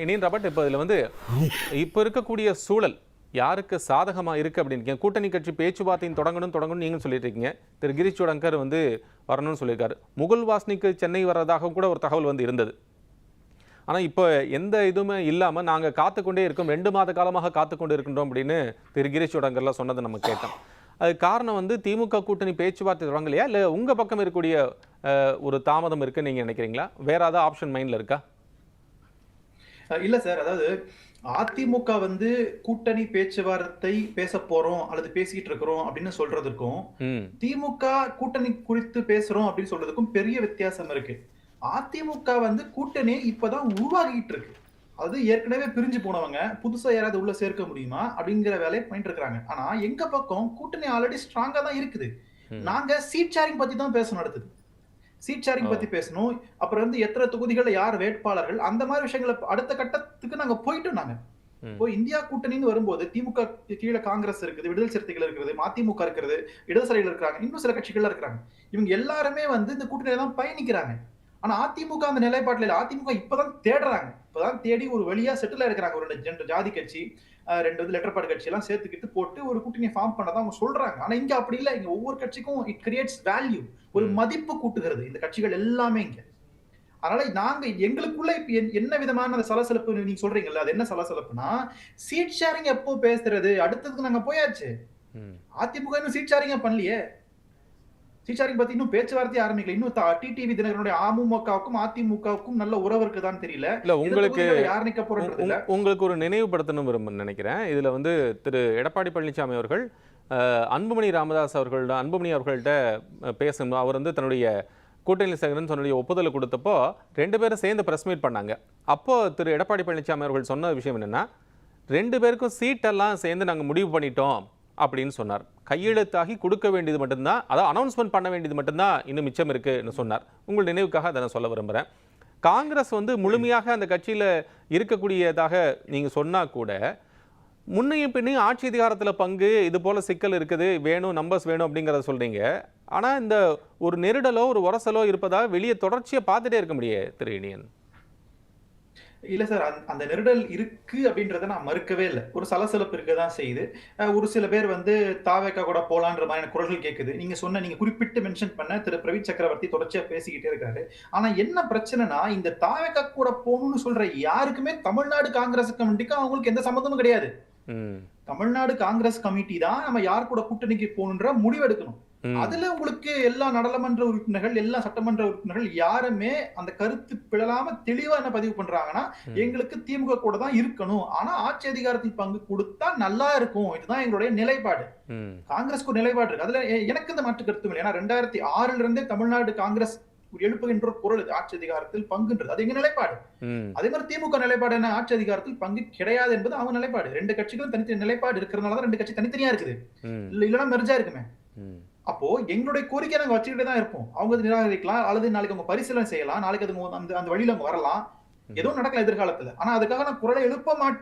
Iniyan Robert, இப்போ இதில் வந்து இப்போ இருக்கக்கூடிய சூழல் யாருக்கு சாதகமாக இருக்குது அப்படின்னு கூட்டணி கட்சி பேச்சுவார்த்தையும் தொடங்கணும் நீங்கள் சொல்லிட்டு இருக்கீங்க. திரு கிரீஷ் சோடங்கர் வந்து வரணும்னு சொல்லியிருக்காரு. முகுல் வாஸ்னிக்கு சென்னை வர்றதாக கூட ஒரு தகவல் வந்து இருந்தது. ஆனால் இப்போ எந்த இதுவுமே இல்லாமல் நாங்கள் காத்துக்கொண்டே இருக்கோம், 2 மாத காலமாக காத்துக்கொண்டு இருக்கின்றோம் அப்படின்னு திரு கிரீஷ் சோடங்கர்லாம் சொன்னதை நம்ம கேட்டோம். அது காரணம் வந்து திமுக கூட்டணி பேச்சுவார்த்தை தொடங்கலையா, இல்லை உங்கள் பக்கம் இருக்கக்கூடிய ஒரு தாமதம் இருக்குன்னு நீங்கள் நினைக்கிறீங்களா? வேற ஏதாவது ஆப்ஷன் மைண்டில் இருக்கா? இல்ல சார், அதாவது அதிமுக வந்து கூட்டணி பேச்சுவார்த்தை பேச போறோம் அல்லது பேசிட்டு இருக்கிறோம் அப்படின்னு சொல்றதுக்கும், திமுக கூட்டணி குறித்து பேசுறோம் அப்படின்னு சொல்றதுக்கும் பெரிய வித்தியாசம் இருக்கு. அதிமுக வந்து கூட்டணி இப்பதான் உருவாகிட்டு இருக்கு. அது ஏற்கனவே பிரிஞ்சு போனவங்க புதுசா யாராவது உள்ள சேர்க்க முடியுமா அப்படிங்கிற வேலையை பண்ணிட்டு இருக்காங்க. ஆனா எங்க பக்கம் கூட்டணி ஆல்ரெடி ஸ்ட்ராங்கா தான் இருக்குது. நாங்க சீட் ஷேரிங் பத்தி தான் பேசணும். அடுத்தது சீட் ஷேரிங் பத்தி பேசணும். அப்புறம் வந்து எத்தனை தொகுதிகள்ல யார் வேட்பாளர்கள், அந்த மாதிரி விஷயங்களை அடுத்த கட்டத்துக்கு நாங்க போயிட்டோம். நாங்க இப்போ இந்தியா கூட்டணின்னு வரும்போது திமுக கீழே காங்கிரஸ் இருக்குது, விடுதலை சிறுத்தைகள் இருக்கிறது, மதிமுக இருக்கிறது, இடதுசாரிகள் இருக்காங்க, இன்னும் சில கட்சிகள் இருக்கிறாங்க. இவங்க எல்லாருமே வந்து இந்த கூட்டணியில தான் பயணிக்கிறாங்க. ஆனா அதிமுக அந்த நிலைப்பாட்டில் இல்ல. அதிமுக இப்பதான் தேடுறாங்க. இப்பதான் தேடி ஒரு வழியா செட்டில் ஆயிருக்கிறாங்க. ஒரு 2 ஜாதி கட்சி, 2 வந்து லெட்டர்பாடு கட்சி எல்லாம் சேர்த்துக்கிட்டு போட்டு ஒரு கூட்டணியை ஃபார்ம் பண்ணதான் அவங்க சொல்றாங்க. ஆனா இங்க அப்படி இல்ல. இங்க ஒவ்வொரு கட்சிக்கும் இட் கிரியேட்ஸ் வேல்யூ, ஒரு மதிப்பு கூட்டுகிறது இந்த கட்சிகள் எல்லாமே இங்க. அதனால நாங்க எங்களுக்குள்ள இப்ப என்ன விதமான அந்த சலசலப்பு நீங்க சொல்றீங்கல்ல, அது என்ன சலசலப்புனா, சீட் ஷேரிங் எப்போ பேசுறது, அடுத்ததுக்கு நாங்க போயாச்சு. அதிமுக இன்னும் சீட் ஷேரிங் பண்ணலையே. சீட் ஷேரிங் பத்தி இன்னும் பேச்சுவார்த்தையே ஆரம்பிக்கல. இன்னும் டிடிவி தினகரனுடைய அமமுகவுக்கும் அதிமுகவுக்கும் நல்ல உறவு இருக்குதான்னு தெரியல. இல்ல, உங்களுக்கு யார் நிக்க போறது இல்ல. உங்களுக்கு ஒரு நினைவுபடுத்தணும் விரும்புன்னு நினைக்கிறேன். இதுல வந்து திரு எடப்பாடி பழனிசாமி அவர்கள் அன்புமணி ராமதாஸ் அன்புமணி அவர்கள்ட்ட பேசணும். அவர் வந்து தன்னுடைய கூட்டணி சேகரன் தன்னுடைய ஒப்புதலை கொடுத்தப்போ 2 பேரும் சேர்ந்து பிரஸ் மீட் பண்ணாங்க. அப்போ திரு எடப்பாடி பழனிசாமி அவர்கள் சொன்ன விஷயம் என்னன்னா, 2 பேருக்கும் சீட்டெல்லாம் சேர்ந்து நாங்கள் முடிவு பண்ணிட்டோம் அப்படின்னு சொன்னார். கையெழுத்தாகி கொடுக்க வேண்டியது மட்டும்தான், அதாவது அனௌன்ஸ்மெண்ட் பண்ண வேண்டியது மட்டும்தான் இன்னும் மிச்சம் இருக்குன்னு சொன்னார். உங்கள் நினைவுக்காக அதை நான் சொல்ல விரும்புகிறேன். காங்கிரஸ் வந்து முழுமையாக அந்த கட்சியில் இருக்கக்கூடியதாக நீங்கள் சொன்னால் கூட, முன்னையும் பின்னையும் ஆட்சி அதிகாரத்தில் பங்கு, இது போல சிக்கல் இருக்குது, வேணும் நம்பர்ஸ் வேணும் அப்படிங்கிறத சொல்றீங்க. ஆனால் இந்த ஒரு நெருடலோ ஒரு உரசலோ இருப்பதாக வெளியே தொடர்ச்சியை பார்த்துட்டே இருக்க முடியாது திரு இனியன். இல்ல சார், அந்த நெருடல் இருக்கு அப்படின்றத நான் மறுக்கவே இல்லை. ஒரு சலசலப்பு இருக்கதான் செய்யுது. ஒரு சில பேர் வந்து தாவேக்கா கூட போலான்ற மாதிரியான குரல்கள் கேட்குது. நீங்க குறிப்பிட்டு மென்ஷன் பண்ண திரு பிரவீன் சக்கரவர்த்தி தொடர்ச்சியா பேசிக்கிட்டே இருக்காரு. ஆனா என்ன பிரச்சனைனா, இந்த தாவேக்கா கூட போகணும்னு சொல்ற யாருக்குமே தமிழ்நாடு காங்கிரஸ் கமிட்டிக்கு அவங்களுக்கு எந்த சம்மந்தமும் கிடையாது. தமிழ்நாடு காங்கிரஸ் கமிட்டி தான் நம்ம யார் கூட கூட்டணிக்கு போகணுன்ற முடிவெடுக்கணும். அதுல உங்களுக்கு எல்லா நாடாளுமன்ற உறுப்பினர்கள், எல்லா சட்டமன்ற உறுப்பினர்கள் யாருமே அந்த கருத்து பிழலாம தெளிவா என்ன பதிவு பண்றாங்கன்னா, எங்களுக்கு திமுக கூட தான் இருக்கணும், ஆனா ஆட்சி அதிகாரத்தில் பங்கு கொடுத்தா நல்லா இருக்கும், இதுதான் எங்களுடைய நிலைப்பாடு. காங்கிரஸ்க்கு ஒரு நிலைப்பாடு இருக்கு. அதுல எனக்கு இந்த மாற்று கருத்து இல்லை. ஏன்னா 2006 இருந்தே தமிழ்நாடு காங்கிரஸ் எழுப்புகின்ற குரல் ஆட்சி அதிகாரத்தில் பங்குன்றது, அது எங்க நிலைப்பாடு. அதே மாதிரி திமுக நிலைப்பாடு என்ன, ஆட்சி அதிகாரத்தில் பங்கு கிடையாது என்பது அவங்க நிலைப்பாடு. 2 கட்சிகளும் தனித்தனி நிலைப்பாடு இருக்கிறதுனாலதான் 2 கட்சி தனித்தனியா இருக்குது. இல்லைன்னா மெர்ஜா இருக்குமே. அப்போ எங்களுடைய கோரிக்கை நாங்க வச்சுக்கிட்டே தான் இருப்போம். அவங்க நிராகரிக்கலாம், அல்லது நாளைக்கு அவங்க பரிசீலனை செய்யலாம், நாளைக்கு அது அந்த வழியில அவங்க வரலாம், எதுவும் நடக்கலாம் எதிர்காலத்துல. ஆனா அதுக்காக நான் குரலை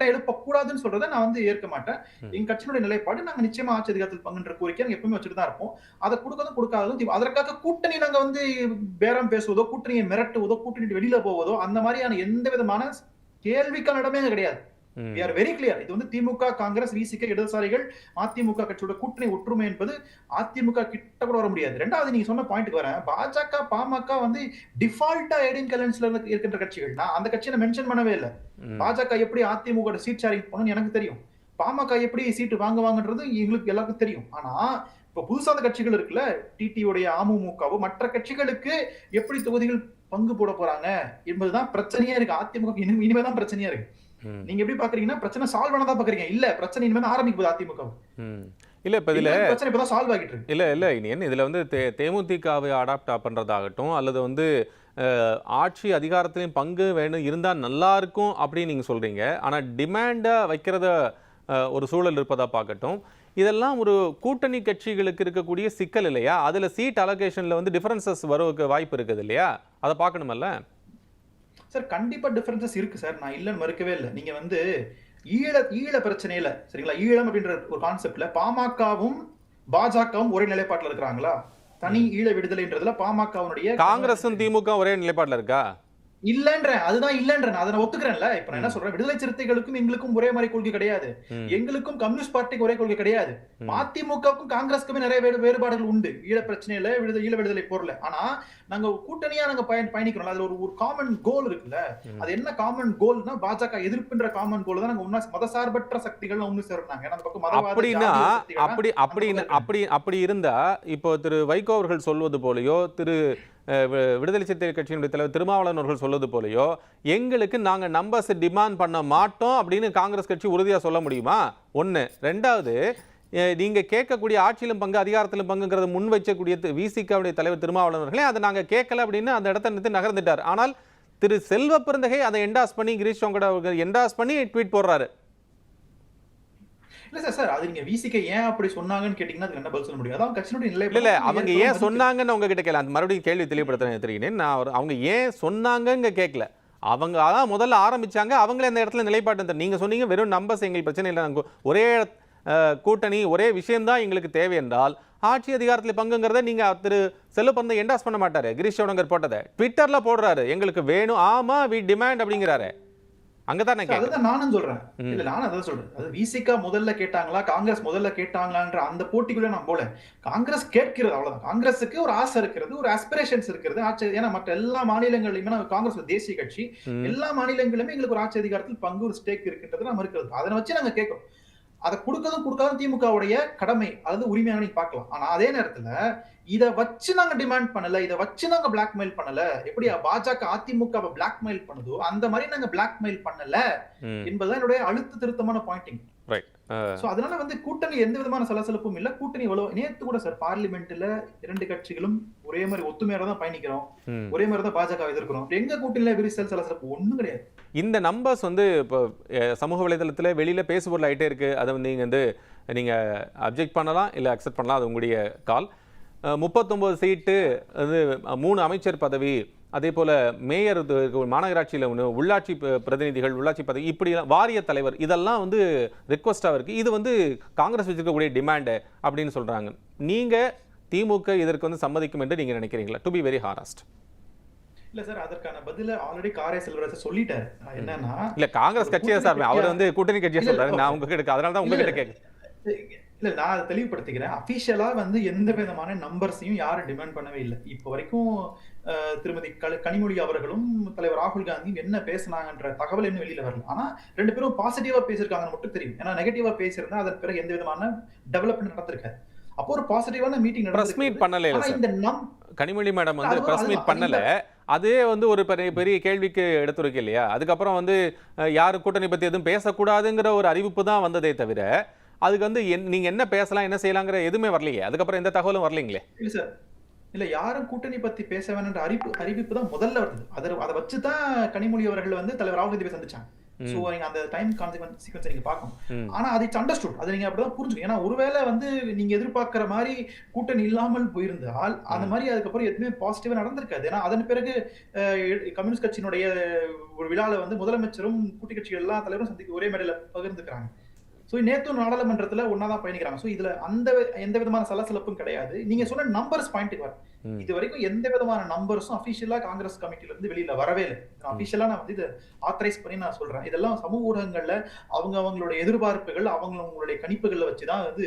எழுப்பக்கூடாதுன்னு சொல்றதை நான் வந்து ஏற்க மாட்டேன். எங்க கட்சியினுடைய நிலைப்பாடு, நாங்க நிச்சயமா ஆட்சி அதிகாரத்தில் பங்குன்ற கோரிக்கை நாங்க எப்பவுமே வச்சுட்டு தான் இருப்போம். அதை கொடுக்கறதும் கொடுக்காததும், அதற்காக கூட்டணி நாங்க வந்து பேரம் பேசுவதோ, கூட்டணியை மிரட்டுவதோ, கூட்டணி வெளியில போவதோ, அந்த மாதிரியான எந்த விதமான கேள்விக்கான இடமே கிடையாது. We are very clear. இது வந்து திமுக, காங்கிரஸ், விசிக, இடதுசாரிகள், அதிமுக கட்சியோட கூட்டணி ஒற்றுமை என்பது அதிமுக கிட்ட கூட வர முடியாது. 2வது நீங்க சொன்ன பாயிண்ட்க்கு வரேன். பாஜக, பாமக வந்து டிஃபால்ட்டா ஏடிஎம் அலையன்ஸ்ல இருக்கின்ற கட்சிகள். நான் அந்த கட்சியை மென்ஷன் பண்ணவே இல்லை. பாஜக எப்படி அதிமுக சீட் ஷேரிங் பண்ணணும்னு எனக்கு தெரியும். பாமக எப்படி சீட்டு வாங்குவாங்கன்றது எங்களுக்கு எல்லாருக்கும் தெரியும். ஆனா இப்ப புதுசான கட்சிகள் இருக்குல்ல, டிடியுடைய அமமுகவோ மற்ற கட்சிகளுக்கு எப்படி தொகுதிகள் பங்கு போட போறாங்க என்பதுதான் பிரச்சனையா இருக்கு. அதிமுக இனிமேதான் பிரச்சனையா இருக்கு. நீங்க எப்படி பாக்குறீங்கன்னா, பிரச்சனை சால்வ் ஆனதா பாக்குறீங்க. இல்ல, பிரச்சனை இனிமே ஆரம்பிக்க போகுது அதிமுக. இல்ல, இப்ப இதுல பிரச்சனை இப்பதான் சால்வ் ஆகிட்டு இருக்கு. இல்ல இனியன், இதுல வந்து தேமுதிகவை அடாப்ட் பண்றதாகட்டும், அல்லது வந்து ஆட்சி அதிகாரத்திலையும் பங்கு வேணும் இருந்தா நல்லா இருக்கும் அப்படின்னு நீங்க சொல்றீங்க. ஆனா டிமாண்டா வைக்கிறத ஒரு சூழல் இருப்பதா பார்க்கட்டும். இதெல்லாம் ஒரு கூட்டணி கட்சிகளுக்கு இருக்கக்கூடிய சிக்கல் இல்லையா? அதுல சீட் அலோகேஷன்ல வந்து டிஃபரன்சஸ் வரவுக்கு வாய்ப்பு இருக்குது இல்லையா? அதை பார்க்கணுமல்ல சார். கண்டிப்பா டிஃபரன்சஸ் இருக்கு சார், நான் இல்லன்னு மறுக்கவே இல்லை. நீங்க வந்து ஈழ பிரச்சனையில சரிங்களா, ஈழம் அப்படின்ற ஒரு கான்செப்ட்ல பாமகவும் பாஜகவும் ஒரே நிலைப்பாட்டில் இருக்கிறாங்களா? தனி ஈழ விடுதலைன்றதுல பாமகவுடைய காங்கிரஸும் திமுக ஒரே நிலைப்பாட்டில் இருக்கா? அதுதான் இல்லன்றேன். அத நான் ஒத்துக்கிறேன்ல. இப்ப நான் என்ன சொல்றேன், விடுதலை சிறுத்தைகளுக்கும் எங்களுக்கும் ஒரே மாரி கொள்கை கிடையாது. எங்களுக்கும் கம்யூனிஸ்ட் பார்ட்டிக்கு ஒரே கொள்கை கிடையாது. மதிமுகவுக்கும் காங்கிரஸ்க்குமே நிறைய வேறுபாடுகள் உண்டு. ஈழ பிரச்சனையில, ஈழ விடுதலை போர்ல. ஆனா நாங்க கூட்டணியா பயணிக்கிறோம். அதுல ஒரு காமன் கோல் இருக்குல்ல. அது என்ன காமன் கோல்னா, பாஜக எதிர்ப்புன்ற காமன் கோல் தான் நாங்க மதசார்பற்ற சக்திகள் ஒண்ணு சேர்றாங்க. ஏன்னா அந்த பக்கம் மதவாத அப்படின்னா ஜாதிய சக்திகள் அப்படி இருந்தா இப்போ திரு வைகோ அவர்கள் சொல்வது போலயோ, திரு விடுதலை சிறுத்தை கட்சியினுடைய தலைவர் திருமாவளவன் அவர்கள் சொல்வது போலயோ, எங்களுக்கு நாங்க நம்பர்ஸ் டிமாண்ட் பண்ண மாட்டோம் அப்படின்னு காங்கிரஸ் கட்சி உறுதியா சொல்ல முடியுமா? ஒண்ணு. ரெண்டாவது, நீங்க கேட்கக்கூடிய ஆட்சியிலும் பங்கு அதிகாரத்திலும் பங்குங்கிறத முன் வைக்கக்கூடிய விசிகாவுடைய தலைவர் திருமாவளவன் அவர்களே அதை நாங்க கேட்கல அப்படின்னு அந்த இடத்தை நிறுத்தி நகர்ந்துட்டார். ஆனால் திரு செல்வ பெருந்தகை அதை என்டாஸ் பண்ணி, கிரீஷ் சோங்கடா என்டாஸ் பண்ணி ட்வீட் போடுறாரு. இல்ல சார், அது நீங்க விசிக ஏன் அப்படி சொன்னாங்கன்னு கேட்டீங்கன்னா அதுக்கு என்ன பதில் சொல்ல முடியும்? அதான் கட்சியினுடைய நிலை. இல்ல அவங்க ஏன் சொன்னாங்கன்னு உங்ககிட்ட கேட்கல. அந்த மறுபடியும் கேள்வி தெளிவுபடுத்துறேன் தெரியுங்க. நான் அவங்க ஏன் சொன்னாங்கன்னு கேட்கல. அவங்க அதான் முதல்ல ஆரம்பிச்சாங்க. அவங்களே அந்த இடத்துல நிலைப்பாட்டு நீங்க சொன்னீங்க வெறும் நம்பர்ஸ் எங்களுக்கு பிரச்சனை இல்லை, ஒரே கூட்டணி ஒரே விஷயம்தான் எங்களுக்கு தேவை என்றால் ஆட்சி அதிகாரத்தில் பங்குங்கிறத நீங்க திரு செல்வப்பந்த என்டாஸ் பண்ண மாட்டாரு. கிரீஷ் சோடங்கர் போட்டதை ட்விட்டர்ல போடுறாரு, எங்களுக்கு வேணும், ஆமா வி டிமாண்ட் அப்படிங்கிறாரு. அங்கதான் நானும் சொல்றேன். இல்ல நானும் அதான் சொல்றேன். அது விசிகா முதல்ல கேட்டாங்களா, காங்கிரஸ் முதல்ல கேட்டாங்களான்ற அந்த போட்டிக்குள்ள நான் போல. காங்கிரஸ் கேட்கிறது அவ்வளவுதான். காங்கிரஸுக்கு ஒரு ஆசை இருக்கிறது, ஒரு ஆஸ்பிரேஷன்ஸ் இருக்கிறது. ஆட்சி, ஏன்னா மற்ற எல்லா மாநிலங்களிலுமே காங்கிரஸ் தேசிய கட்சி, எல்லா மாநிலங்களிலுமே எங்களுக்கு ஒரு ஆட்சி அதிகாரத்தில் பங்கு, ஒரு ஸ்டேக் இருக்கின்றது நம்ம இருக்கிறது. அதனை வச்சு நாங்க கேட்கிறோம். அதை கொடுக்காதும் திமுகவுடைய கடமை, அதாவது உரிமையான நீங்க பார்க்கலாம். ஆனா அதே நேரத்துல இத வச்சு நாங்க டிமாண்ட் பண்ணல, இத வச்சு நாங்க பிளாக்மெயில் பண்ணல. எப்படி பாஜக அதிமுகவை பிளாக்மெயில் பண்ணுதோ அந்த மாதிரி நாங்க பிளாக்மெயில் பண்ணல என்பதுதான் என்னுடைய அழுத்த திருத்தமான பாயிண்டிங். சோ அதனால வந்து கூட்டணி எந்த விதமான சலசலப்பும் இல்ல. கூட்டணி எவ்வளவு நேத்து கூட சார் பார்லிமெண்ட்ல இரண்டு கட்சிகளும் ஒரே மாதிரி ஒத்துமையோட தான் பயணிக்கிறோம், ஒரே மாதிரி தான் பாஜக எதிர்க்கிறோம். எங்க கூட்டணியில விரிசல் சலசலப்பு ஒண்ணும் கிடையாது. இந்த நம்பர்ஸ் வந்து இப்போ சமூக வலைதளத்துல வெளியில பேசுபொருள் ஆயிட்டே இருக்கு. அதை வந்து நீங்க அப்ஜெக்ட் பண்ணலாம் இல்ல அக்செப்ட் பண்ணலாம், அது உங்களுடைய கால். 39 சீட்டு, அது 3 அமைச்சர் பதவி, அதே போல மேயர், மாநகராட்சியில் உள்ளாட்சி பிரதிநிதிகள், உள்ளாட்சி பதவி, இப்படி வாரிய தலைவர், இதெல்லாம் வந்து ரிக்வஸ்டாக இருக்கு. இது வந்து காங்கிரஸ் வச்சிருக்கக்கூடிய டிமாண்டு அப்படின்னு சொல்றாங்க. நீங்க திமுக இதற்கு வந்து சம்மதிக்கும் என்று நீங்க நினைக்கிறீங்களா? To be very honest. இல்ல சார், அதற்கான பதில ஆல்ரெடி காரே செல்வராஜ் சொல்லிட்டாரு. என்னன்னா, இல்ல காங்கிரஸ் கட்சியா சார், அவர் வந்து கூட்டணி கட்சியா சொல்றாரு. நான் உங்ககிட்ட அதனால தான் உங்ககிட்ட கேட்க. இல்ல நான் அதை தெளிவுபடுத்திக்கிறேன். அபிஷியலா வந்து எந்த விதமான நம்பர்ஸையும் யாரும் டிமாண்ட் பண்ணவே இல்லை. இப்போ வரைக்கும் திருமதி கனிமொழி அவர்களும் தலைவர் ராகுல் காந்தியும் என்ன பேசினாங்கன்ற தகவல் இன்னும் வெளியில வரல. ஆனா ரெண்டு பேரும் பாசிட்டிவா பேசியிருக்காங்கன்னு மட்டும் தெரியும். ஏன்னா நெகட்டிவா பேசியிருந்தா அதன் பிறகு எந்த விதமான டெவலப்மெண்ட் நடந்திருக்காது. அப்போ ஒரு பாசிட்டிவான மீட்டிங் பிரஸ் மீட் பண்ணல. கனிமொழி மேடம் வந்து பிரஸ் மீட் பண்ணல. அதே வந்து ஒரு பெரிய கேள்விக்கு எடுத்துரைக்க இல்லையா? அதுக்கப்புறம் வந்து யாரும் கூட்டணி பத்தி எதுவும் பேசக்கூடாதுங்கிற ஒரு அறிவிப்பு தான் வந்ததே தவிர அதுக்கு வந்து நீங்க என்ன பேசலாம், என்ன செய்யலாங்கிற எதுவுமே வரலையே. அதுக்கப்புறம் எந்த தகவலும் வரலீங்களே. இல்ல சார், இல்ல யாரும் கூட்டணி பத்தி பேச வேணும்ன்ற அறிவிப்பு தான் முதல்ல வருது. அதை வச்சுதான் கனிமொழி அவர்கள் வந்து தலைவர் ராகுல் காந்தி சந்திச்சாங்க. சோ நீங்க அந்த டைம் சீக்வென்ஸ் நீங்க பார்க்கணும். ஆனா அது அண்டர்ஸ்டுட், அதை நீங்க அப்படிதான் புரிஞ்சுக்கணும். ஏன்னா ஒருவேளை வந்து நீங்க எதிர்பார்க்கிற மாதிரி கூட்டணி இல்லாமல் போயிருந்தால் அந்த மாதிரி அதுக்கப்புறம் எதுவுமே பாசிட்டிவா நடந்திருக்காது. ஏன்னா அதன் பிறகு கம்யூனிஸ்ட் கட்சியினுடைய ஒரு விழால வந்து முதலமைச்சரும் கூட்டணி கட்சிகள் எல்லா தலைவரும் சந்திக்க ஒரே மேடையில பகிர்ந்துக்கிறாங்க. சோ நேத்து நாடாளுமன்றத்துல ஒன்னாதான் பயணிக்கிறாங்க. சோ இதுல எந்த விதமான சலசலப்பும் கிடையாது. நீங்க சொன்ன நம்பர்ஸ் பாயிண்ட்டுக்கு வர, இது வரைக்கும் எந்த விதமான நம்பர்ஸும் அபிஷியலா காங்கிரஸ் கமிட்டில இருந்து வெளியில வரவே இல்லை. அபிஷியலா நான் வந்து இதை ஆத்தரைஸ் பண்ணி நான் சொல்றேன். இதெல்லாம் சமூக ஊடகங்கள்ல அவங்களுடைய எதிர்பார்ப்புகள், அவங்களுடைய கணிப்புகள்ல வச்சுதான் வந்து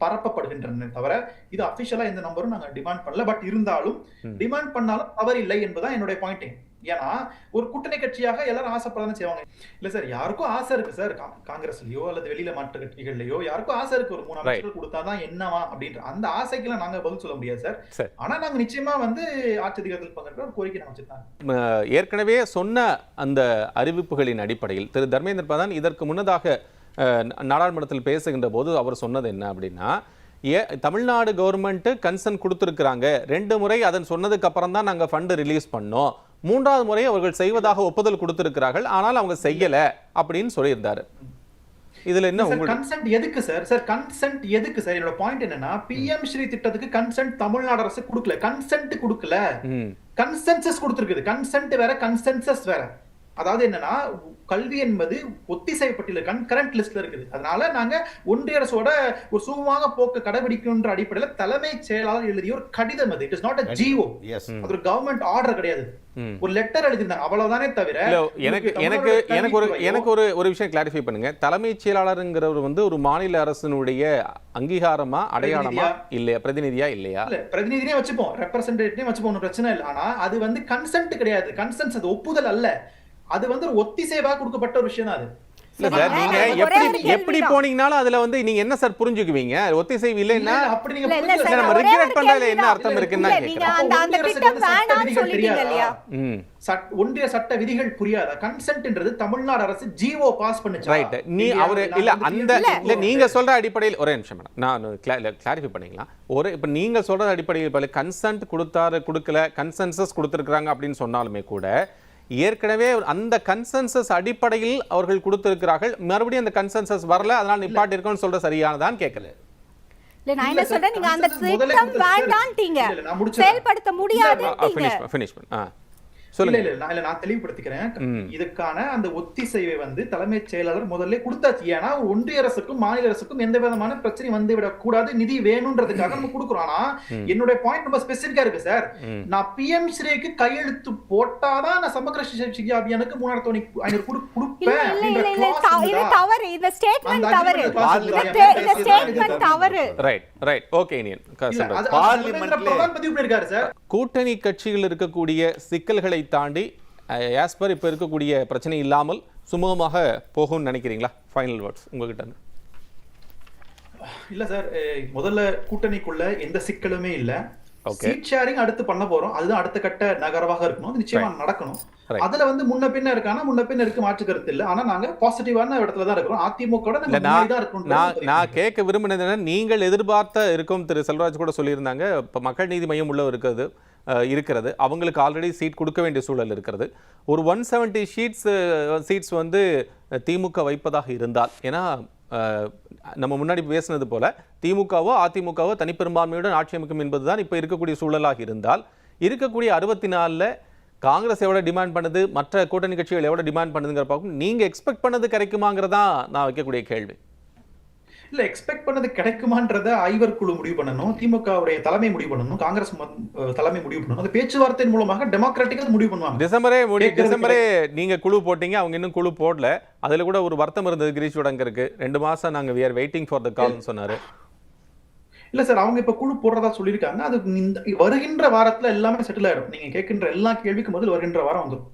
பரப்பப்படுகின்றன தவிர இது அபிஷியலா எந்த நம்பரும் நாங்க டிமாண்ட் பண்ணல. பட் இருந்தாலும் டிமாண்ட் பண்ணாலும் தவறில்லை என்பதுதான் என்னுடைய பாயிண்டிங். ஏன்னா ஒரு கூட்டணி கட்சியாக எல்லாரும் ஆசைப்படதானே செய்வாங்க. இல்ல சார், யாருக்கும் ஆசை இருக்கு சார். காங்கிரஸ்லயோ அல்லது வெளியில மாற்று கட்சிகள்லயோ யாருக்கும் ஆசை இருக்கு, ஒரு 3 அமைச்சர்கள் கொடுத்தாதான் என்னவா அப்படின்ற அந்த ஆசைக்கெல்லாம் நாங்க பதில் சொல்ல முடியாது சார். ஆனா நாங்க நிச்சயமா வந்து ஆட்சி அதிகாரத்தில் பங்கேற்ற ஒரு கோரிக்கை நாங்க வச்சிருக்காங்க. ஏற்கனவே சொன்ன அந்த அறிவிப்புகளின் அடிப்படையில் திரு தர்மேந்திர பிரதான் இதற்கு முன்னதாக நாடாளுமன்றத்தில் பேசுகின்ற போது அவர் சொன்னது என்ன அப்படின்னா, தமிழ்நாடு கவர்மெண்ட் கன்சர்ன் கொடுத்திருக்கிறாங்க 2 முறை. அதன் சொன்னதுக்கு அப்புறம் தான் நாங்க ஃபண்ட் ரிலீஸ் பண்ணோம். 3வது முறை அவர்கள் செய்வதாக ஒப்புதல் கொடுத்திருக்கிறார்கள், ஆனால் அவங்க செய்யல அப்படின்னு சொல்லியிருந்தாரு. இதுல என்ன கன்சென்ட் எதுக்கு சார்? சார் கன்சென்ட் எதுக்கு சார்? என்னோட பாயிண்ட் என்னன்னா, பிஎம் ஸ்ரீ திட்டத்துக்கு கன்சென்ட் தமிழ்நாடு அரசு கொடுக்கல, கன்சென்ட் கொடுக்கல, கன்சென்சஸ் கொடுத்திருக்குது. கன்சென்ட் வேற, கன்சென்சஸ் வேற. அதாவது என்னன்னா, கல்வி என்பது ஒத்திசைவு பட்டியல் கரண்ட் லிஸ்ட்ல இருக்குது. அதனால நாங்க ஒன்றிய அரசோட ஒரு சுமூகமான போக்கு கடைபிடிக்கணும்ன்ற அடிப்படையில தலைமைச் செயலாளர் எழுதிய ஒரு கடிதம் அது. It is not a GO. Yes அது ஒரு கவர்மெண்ட் ஆர்டர் கிடையாது. ம். ஒரு லெட்டர் எழுதிருந்தாங்க. அவ்வளவுதானே தவிர இல்ல, எனக்கு உங்களுக்கு எனக்கு தமிழ்நாடு எனக்கு ஒரு கல்வித்துறையோ எனக்கு ஒரு ஒரு விஷயம் கிளாரிஃபை பண்ணுங்க. தலைமைச் செயலாளருங்கிறவர் வந்து ஒரு மாநில அரசினுடைய அங்கீகாரமா, அடையாளமா இல்லையா, பிரதிநிதியா இல்லையா? இல்ல பிரதிநிதினே வச்சுப்போம், ரெப்ரசன்டேட்டிவ் வச்சுப்போம், ஒன்றும் பிரச்சனை இல்லை. ஆனா அது வந்து கன்சென்ட் கிடையாது. கன்சென்ஸ் அது ஒப்புதல் அல்ல. அது வந்து ஒரு ஒத்திசைவா கொடுக்கப்பட்ட ஒரு விஷயம் தான் அது. இல்ல சார், நீங்க எப்படி போனீங்கனாலும் அதுல வந்து நீங்க என்ன சார் புரிஞ்சுக்குவீங்க? ஒத்திசைவு இல்லைன்னா அப்படி நீங்க இல்ல, இல்ல புரிஞ்சுக்கல சார், சார். நம்ம ஒரே regret ஒரு பண்றதுல என்ன கேள்விதான். அர்த்தம் இருக்குன்னு இல்ல, நான் நீங்க கேக்குறேன். அந்த ஒன்றிய அரசுக்கு திட்டம் வந்து சட்ட வேணாம்னு விதிகள் சொல்லிட்டீங்க தெரியாதா? இல்லையா? ம். ஒன்றிய சட்ட விதிகள் புரியாதா? கன்சென்ட்ன்றது தமிழ்நாடு அரசு ஜிஓ பாஸ் பண்ணுச்சா? ரைட். நீ இல்லையா? அவரு நான் இல்ல வந்து அந்த இல்ல. இல்ல நீங்க சொல்ற அடிப்படையில் ஒரே நிமிஷம் மேடம், நான் கிளாரிஃபை பண்ணிக்கலாம். இப்ப நீங்க சொல்ற அடிப்படையில் கன்சென்ட் கொடுத்தாரு கொடுக்கல, கன்சென்சஸ் கொடுத்திருக்காங்க அப்படின்னு சொன்னாலுமே கூட ஏற்கனவே அந்த கன்சென்சஸ் அடிப்படையில் அவர்கள் கொடுத்திருக்கிறார்கள். மறுபடியும் அந்த கன்சென்சஸ் வரல, அதனால நிப்பாட்டி இருக்கோம்னு சொல்ற சரியானதான் கேட்கல. இல்ல, நான் என்ன இல்ல சார், சொல்றேன், நீங்க அந்த consensus முதல்ல திட்டம் கொடுத்தது சார். வேண்டான்ட்டீங்க, இல்ல, இல்ல, நான் முடிச்சிடுறேன். செயல்படுத்த முடியாதுன்றீங்க. ஃபினிஷ் பண்ணு. இல்ல சொல்லுங்க. இல்ல நான் தெளிவுபடுத்திக்கிறேன். ம். இதுக்கான அந்த ஒத்திசைவை வந்து தலைமைச் செயலாளர் முதல்ல கொடுத்தாச்சு. ஏன்னா ஒன்றிய அரசுக்கும் மாநில அரசுக்கும் எந்த விதமான பிரச்சனையும் வந்து விடக் கூடாது, நிதி வேணும்ன்றதுக்காக நம்ம கொடுக்குறோம். ஆனா என்னுடைய பாயிண்ட் ரொம்ப ஸ்பெசிபிக்கா இருக்கு சார். நான் PM ஸ்ரீக்கு கையெழுத்து போட்டாதான் நான் சமக்கர சிக்ஷா அபியானுக்கு 3500 கொடுப்பேன் இல்ல, அப்படின்ற இல்ல, clause இது இருக்குதா? தவறு. இந்த ஸ்டேட்மெண்ட் அந்த தவறு. agreement clause இந்த இருக்குதா? இந்த ஸ்டேட்மெண்ட் தவறு. ரைட் ஓகே இனியன் இல்ல, சொல்றேன். அது பார்லிமெண்ட்ல பிரதான் பதிவு பண்ணிருக்காரு சார். கூட்டணி கட்சிகள் இருக்கக்கூடிய சிக்கல்களை தாண்டி ஆஸ்பர் இப்ப இருக்கக்கூடிய பிரச்சனை இல்லாமல் சுமூகமாக போகும்னு நினைக்கிறீங்களா? ஃபைனல் வேர்ட்ஸ் உங்ககிட்ட இருந்து. இல்ல சார், முதல்ல கூட்டணிக்குள்ள எந்த சிக்கலுமே இல்ல. Okay. சீட் ஷேரிங் அடுத்து பண்ண போறோம். அதுதான் அடுத்த கட்ட நகர்வாக இருக்கணும். அது நிச்சயமா நடக்கணும். Right. அதுல வந்து முன்ன பின்ன இருக்கானா, முன்ன பின்ன இருக்கு, மாற்று கருத்து இல்ல. ஆனா நாங்க பாசிட்டிவான இடத்துல தான் இருக்கிறோம். அதிமுக இல்ல, நான் கேட்க விரும்பினது என்ன, நீங்கள் எதிர்பார்த்த இருக்கும் திரு செல்வராஜ் கூட சொல்லியிருந்தாங்க, இப்போ மக்கள் நீதி மையம் உள்ள இருக்கிறது, அவங்களுக்கு ஆல்ரெடி சீட் கொடுக்க வேண்டிய சூழல் இருக்கிறது. ஒரு 170 சீட்ஸ் வந்து திமுக வைப்பதாக இருந்தால், ஏன்னா நம்ம முன்னாடி பேசினது போல திமுகவோ அதிமுகவோ தனிப்பெரும்பான்மையுடன் ஆட்சி அமைக்கும் என்பதுதான் இப்போ இருக்கக்கூடிய சூழலாக இருந்தால், இருக்கக்கூடிய 64ல் காங்கிரஸ் எவ்வளோ டிமாண்ட் பண்ணுது, மற்ற கூட்டணி கட்சிகள் எவ்வளோ டிமாண்ட் பண்ணுதுங்கிற பார்க்கும், நீங்கள் எக்ஸ்பெக்ட் பண்ணது கிடைக்குமாங்கிறதான் நான் வைக்கக்கூடிய கேள்வி. இல்ல, எக்ஸ்பெக்ட் பண்ணது கிடைக்குமான்றத ஐவர் குழு முடிவு பண்ணணும், திமுகவுடைய தலைமை முடிவு பண்ணணும், காங்கிரஸ் தலைமை முடிவு பண்ணணும். அந்த பேச்சுவார்த்தையின் மூலமாக டெமோக்ராட்டிக்கா முடிவு பண்ணுவாங்க. டிசம்பரே நீங்க குழு போட்டீங்க, அவங்க இன்னும் குழு போடல. அதுல கூட ஒரு வருத்தம் இருந்தது கிரீஷ் உடங்கருக்கு. 2 மாசம் நாங்க we are waiting for the call சொன்னாரு. இல்ல சார், அவங்க இப்ப குழு போடுறதா சொல்லியிருக்காங்க. அது வருகின்ற வாரத்துல எல்லாமே செட்டில் ஆயிடும். நீங்க கேட்கின்ற எல்லா கேள்விக்கும் முதல் வருகின்ற வாரம் வந்துடும்.